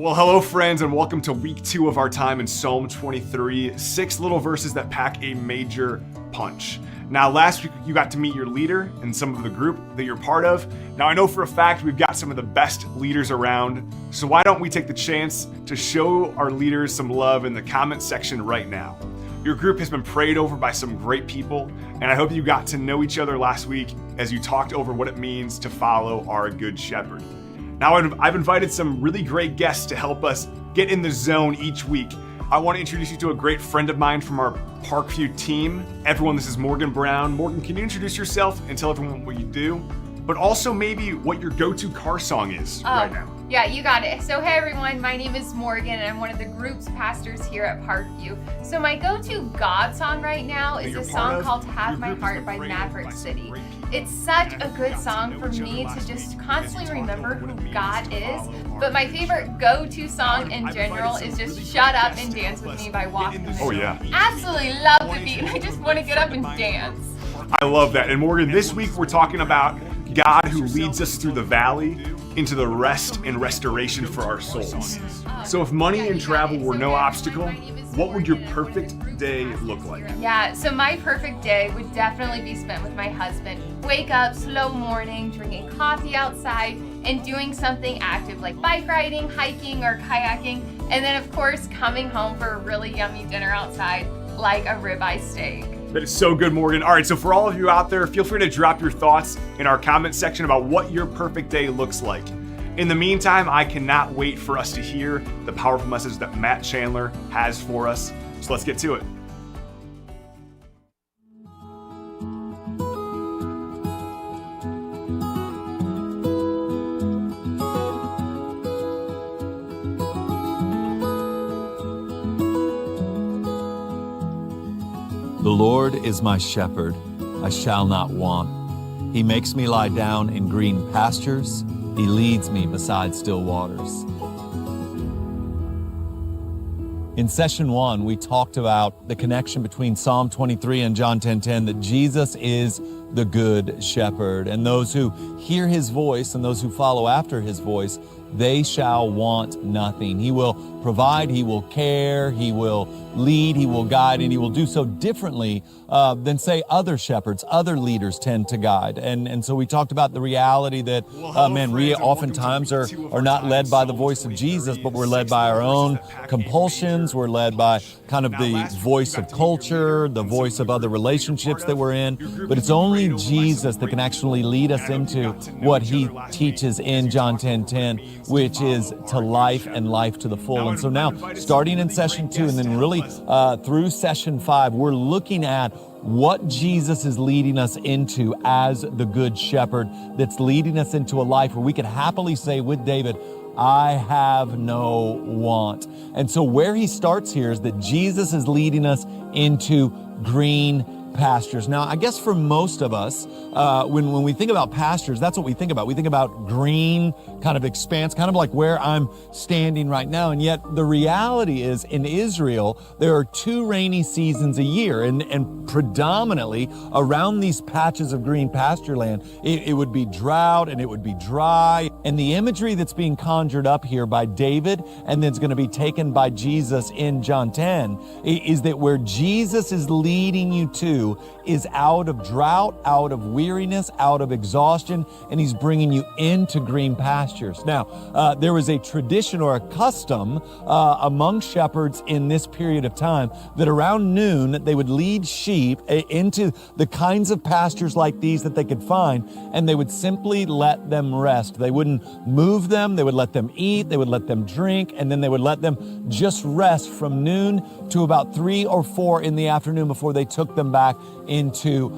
Well, hello friends, and welcome to week 2 of our time in Psalm 23, 6 little verses that pack a major punch. Now, last week you got to meet your leader and some of the group that you're part of. Now, I know for a fact we've got some of the best leaders around, so why don't we take the chance to show our leaders some love in the comment section right now. Your group has been prayed over by some great people, and I hope you got to know each other last week as you talked over what it means to follow our Good Shepherd. Now, I've invited some really great guests to help us get in the zone each week. I want to introduce you to a great friend of mine from our Parkview team. Everyone, this is Morgan Brown. Morgan, can you introduce yourself and tell everyone what you do? But also maybe what your go-to car song is right now. Yeah, you got it. So hey everyone, my name is Morgan and I'm one of the group's pastors here at Parkview. So my go-to God song right now is a song called Have My Heart by Maverick City. It's such a good song for me to just constantly remember who God is. But my favorite go-to song in general is just Shut Up and Dance With Me by Walk the Moon. Oh yeah. Absolutely love the beat and I just want to get up and dance. I love that. And Morgan, this week we're talking about God who leads us through the valley into the rest and restoration for our souls. So if money and travel were no obstacle, what would your perfect day look like? Yeah, so my perfect day would definitely be spent with my husband. Wake up, slow morning, drinking coffee outside, and doing something active like bike riding, hiking, or kayaking. And then of course, coming home for a really yummy dinner outside, like a ribeye steak. That is so good, Morgan. All right, so for all of you out there, feel free to drop your thoughts in our comment section about what your perfect day looks like. In the meantime, I cannot wait for us to hear the powerful message that Matt Chandler has for us. So let's get to it. The Lord is my shepherd, I shall not want. He makes me lie down in green pastures. He leads me beside still waters. In session 1, we talked about the connection between Psalm 23 and John 10:10, that Jesus is the good shepherd. And those who hear his voice and those who follow after his voice, they shall want nothing. He will provide, he will care, he will lead, he will guide, and he will do so differently than, say, other shepherds, other leaders tend to guide. And so we talked about the reality that, we oftentimes are not led by the voice of Jesus, but we're led by our own compulsions. We're led by kind of the voice of culture, the voice of other relationships that we're in. But it's only Jesus that can actually lead us into what he teaches in John 10:10, which is to life and life to the full. And so now, starting in session 2 and then really through session 5, we're looking at what Jesus is leading us into as the Good Shepherd, that's leading us into a life where we could happily say with David, I have no want. And so where he starts here is that Jesus is leading us into green pastures. Now, I guess for most of us, when we think about pastures, that's what we think about. We think about green kind of expanse, kind of like where I'm standing right now. And yet the reality is in Israel, there are 2 rainy seasons a year, and predominantly around these patches of green pasture land, it would be drought and it would be dry. And the imagery that's being conjured up here by David and then it's going to be taken by Jesus in John 10 is that where Jesus is leading you to is out of drought, out of weariness, out of exhaustion, and he's bringing you into green pastures. Now, there was a tradition or a custom among shepherds in this period of time that around noon they would lead sheep into the kinds of pastures like these that they could find, and they would simply let them rest. They wouldn't move them, they would let them eat, they would let them drink, and then they would let them just rest from noon to about 3 or 4 in the afternoon before they took them back into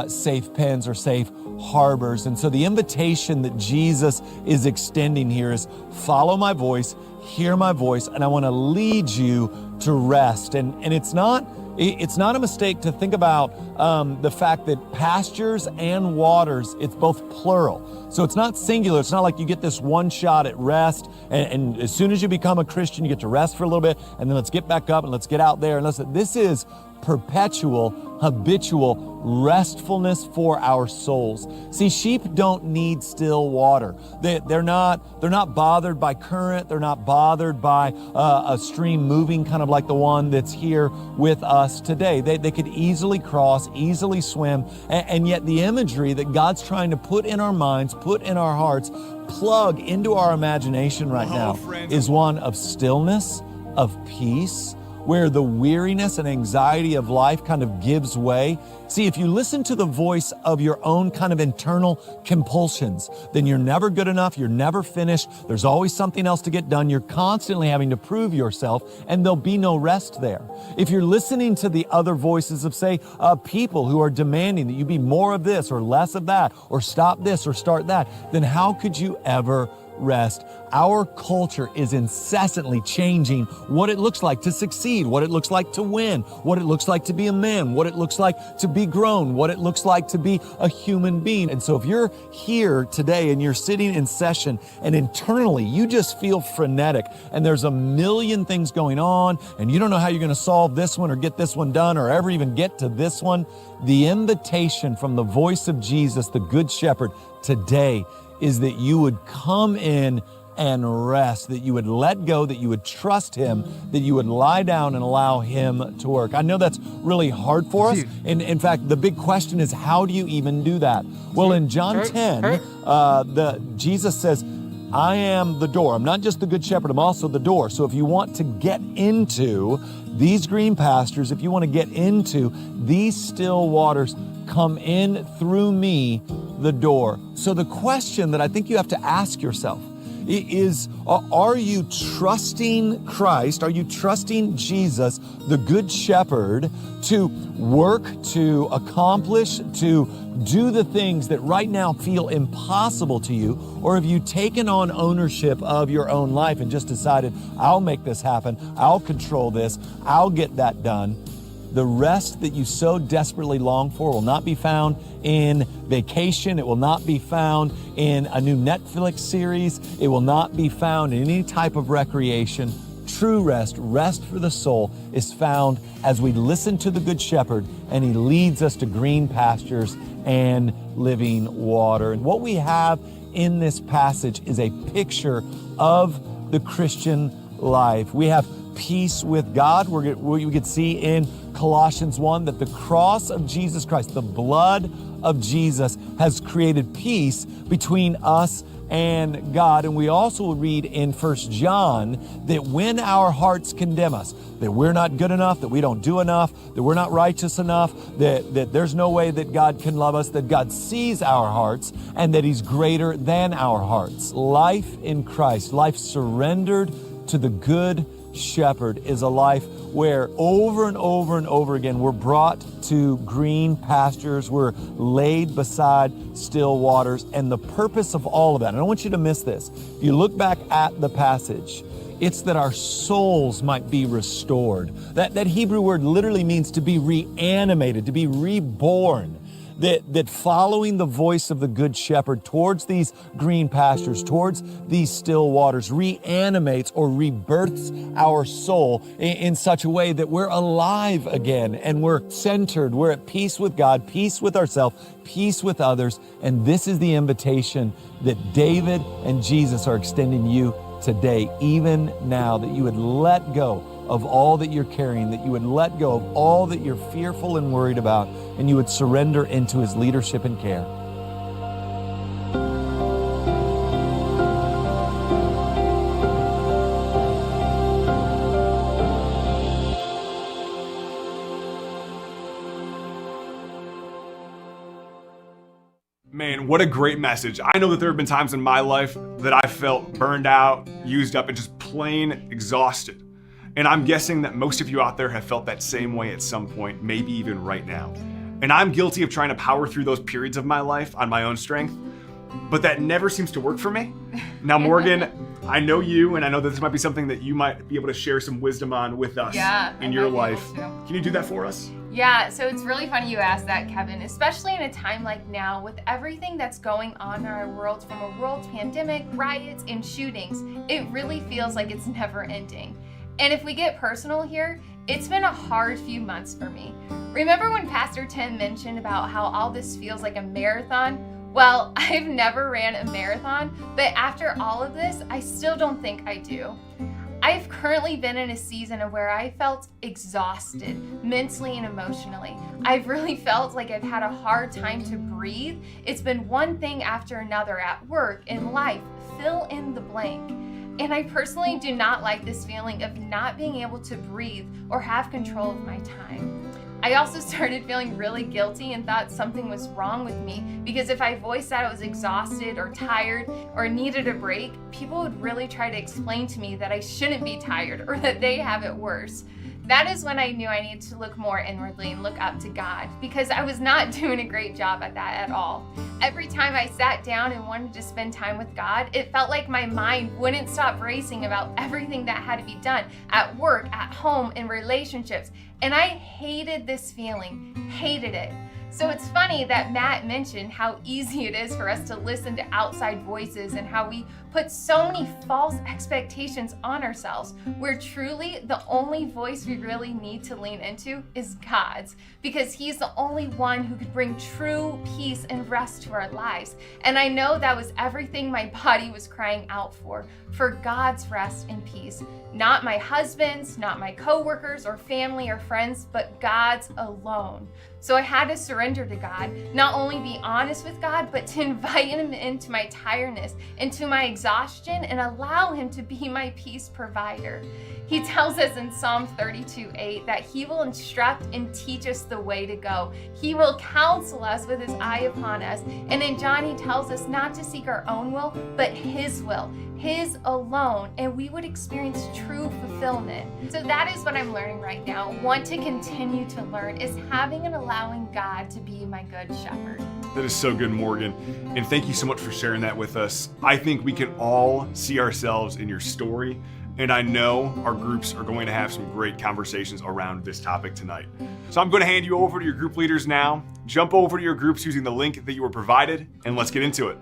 safe pens or safe harbors. And so the invitation that Jesus is extending here is follow my voice, hear my voice, and I want to lead you to rest. And it's not a mistake to think about the fact that pastures and waters, it's both plural. So it's not singular. It's not like you get this one shot at rest, and as soon as you become a Christian, you get to rest for a little bit, and then let's get back up and let's get out there. And this is perpetual, habitual restfulness for our souls. See, sheep don't need still water. They're not bothered by current. They're not bothered by a stream moving, kind of like the one that's here with us today. They could easily cross, easily swim, and yet the imagery that God's trying to put in our minds, put in our hearts, plug into our imagination right now is one of stillness, of peace, where the weariness and anxiety of life kind of gives way. See, if you listen to the voice of your own kind of internal compulsions, then you're never good enough, you're never finished, there's always something else to get done, you're constantly having to prove yourself, and there'll be no rest there. If you're listening to the other voices of, say, people who are demanding that you be more of this or less of that, or stop this or start that, then how could you ever rest? Our culture is incessantly changing what it looks like to succeed, what it looks like to win, what it looks like to be a man, what it looks like to be grown, what it looks like to be a human being. And so if you're here today and you're sitting in session and internally you just feel frenetic and there's a million things going on and you don't know how you're going to solve this one or get this one done or ever even get to this one, the invitation from the voice of Jesus, the Good Shepherd, today is that you would come in and rest, that you would let go, that you would trust Him, that you would lie down and allow Him to work. I know that's really hard for us. And in fact, the big question is, how do you even do that? Well, in John 10, Jesus says, I am the door. I'm not just the Good Shepherd, I'm also the door. So if you want to get into these green pastures, if you want to get into these still waters, come in through me, the door. So the question that I think you have to ask yourself is, are you trusting Christ? Are you trusting Jesus, the Good Shepherd, to work, to accomplish, to do the things that right now feel impossible to you? Or have you taken on ownership of your own life and just decided, I'll make this happen, I'll control this, I'll get that done? The rest that you so desperately long for will not be found in vacation. It will not be found in a new Netflix series. It will not be found in any type of recreation. True rest, rest for the soul, is found as we listen to the Good Shepherd and He leads us to green pastures and living water. And what we have in this passage is a picture of the Christian life. We have peace with God. We could see in Colossians 1 that the cross of Jesus Christ, the blood of Jesus, has created peace between us and God. And we also read in 1 John that when our hearts condemn us, that we're not good enough, that we don't do enough, that we're not righteous enough, that there's no way that God can love us, that God sees our hearts and that He's greater than our hearts. Life in Christ, life surrendered to the Good Shepherd, is a life where over and over and over again we're brought to green pastures, we're laid beside still waters, and the purpose of all of that, and I don't want you to miss this, if you look back at the passage, it's that our souls might be restored. That Hebrew word literally means to be reanimated, to be reborn. That following the voice of the Good Shepherd towards these green pastures, towards these still waters, reanimates or rebirths our soul in such a way that we're alive again and we're centered, we're at peace with God, peace with ourselves, peace with others. And this is the invitation that David and Jesus are extending you today, even now, that you would let go of all that you're carrying, that you would let go of all that you're fearful and worried about, and you would surrender into His leadership and care. Man, what a great message. I know that there have been times in my life that I felt burned out, used up, and just plain exhausted. And I'm guessing that most of you out there have felt that same way at some point, maybe even right now. And I'm guilty of trying to power through those periods of my life on my own strength, but that never seems to work for me. Now, Morgan, I know you, and I know that this might be something that you might be able to share some wisdom on with us in your life. Can you do that for us? Yeah, so it's really funny you asked that, Kevin, especially in a time like now with everything that's going on in our world, from a world pandemic, riots, and shootings. It really feels like it's never ending. And if we get personal here, It's been a hard few months for me. Remember when Pastor Tim mentioned about how all this feels like a marathon? Well, I've never ran a marathon, but after all of this, I still don't think I do. I've currently been in a season of where I felt exhausted mentally and emotionally. I've really felt like I've had a hard time to breathe. It's been one thing after another at work, in life, fill in the blank. And I personally do not like this feeling of not being able to breathe or have control of my time. I also started feeling really guilty and thought something was wrong with me because if I voiced that I was exhausted or tired or needed a break, people would really try to explain to me that I shouldn't be tired or that they have it worse. That is when I knew I needed to look more inwardly and look up to God because I was not doing a great job at that at all. Every time I sat down and wanted to spend time with God, it felt like my mind wouldn't stop racing about everything that had to be done at work, at home, in relationships. And I hated this feeling, hated it. So it's funny that Matt mentioned how easy it is for us to listen to outside voices and how we put so many false expectations on ourselves, where truly the only voice we really need to lean into is God's, because He's the only one who could bring true peace and rest to our lives. And I know that was everything my body was crying out for God's rest and peace. Not my husband's, not my coworkers or family or friends, but God's alone. So I had to surrender to God, not only be honest with God, but to invite Him into my tiredness, into my exhaustion, and allow Him to be my peace provider. He tells us in Psalm 32:8 that He will instruct and teach us the way to go. He will counsel us with His eye upon us. And in John, He tells us not to seek our own will, but His will, His alone, and we would experience true fulfillment. So that is what I'm learning right now. Want to continue to learn is having and allowing God to be my good shepherd. That is so good, Morgan. And thank you so much for sharing that with us. I think we can all see ourselves in your story. And I know our groups are going to have some great conversations around this topic tonight. So I'm going to hand you over to your group leaders now. Jump over to your groups using the link that you were provided, and let's get into it.